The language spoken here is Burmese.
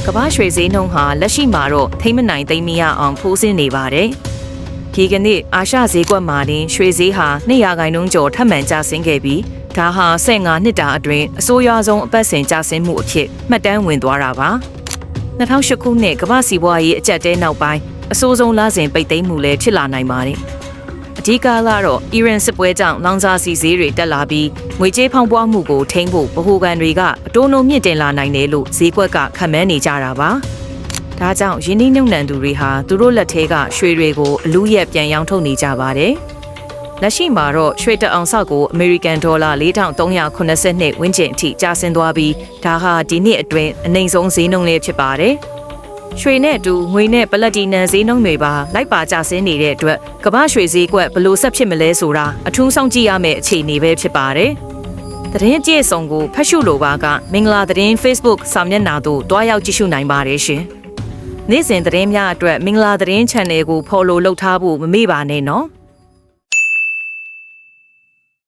ကမ္ဘာရွှေဈေးနှုန်းဟာလက်ရှိမှာတော့ထိမ့်မနိုင်သိမ်းမရအောင်ဖိုးဆင်းနေပါတယ်။ဒီကနေ့အာရှဈေးကွက်မှာတင်ရွှေဈေးဟာ200%ကျော်ထပ်မံကျဆင်းခဲ့ပြီးဒါဟာ15နှစ်တာအတွင်းအဆိုးရွားဆုံးအပတ်စဉ်ကျဆင်းမှုအဖြစ်မှတ်တမ်းဝင်သွားတာပါ။2008ခုနှစ်ကမ္ဘာစီးပွားရေးအကျပ်တဲနောက်ပိုင်းအဆိုးဆုံးလစဉ်ပိတ်သိမ်းမှုလည်းဖြစ်လာနိုင်ပါတယ်။အဓိကကတော့အီရန်စစ်ပွဲကြောင့်လောင်စာဆီဈေးတွေတက်လာပြီးငွေကြေးဖောင်းပွားမှုကိုထိန်းဖို့ဗဟိုဘဏ်တွေကအတိုးနှုန်းမြင့်တင်လာနိုင်တယ်လို့ဈေးကွက်ကခန့်မှန်းနေကြတာပါ။ဒါကြောင့်ယင်းနှိမ့်နှံသူတွေဟာသူတို့လက်ထဲကရွှေတွေကိုအလူးရက်ပြန်ရောင်းထုတ်နေကြပါတယ်။လက်ရှိမှာတော့ရွှေတအောင်ဆောက်ကိုအမေရိကန်ဒေါ်လာ4382ဝန်းကျင်အထိကျဆင်းသွားပြီးဒါဟာဒီနှစ်အတွင်းအနိမ့်ဆုံးဈေးနှုန်းလေးဖြစ်ပါတယ်။ရွှေနဲ့အတူငွေနဲ့ပလက်တီနမ်ဈေးနှုန်းတွေပါလိုက်ပါကျဆင်းနေတဲ့အတွက်ကမ္ဘာရွှေဈေးကွက်ဘယ်လိုဆက်ဖြစ်မလဲဆိုတာအထူးစောင့်ကြည့်ရမယ့်အခြေအနေပဲဖြစ်ပါတယ်။သတင်းကြည့်စုံကိုဖတ်ရှုလိုပါကမင်္ဂလာသတင်း Facebook စာမျက်နှာသို့တွားရောက်ကြည့်ရှုနိုင်ပါတယ်ရှင်။နေ့စဉ်သတင်းများအတွက်မင်္ဂလာသတင်း Channel ကို Follow လုပ်ထားဖို့မမေ့ပါနဲ့နော်။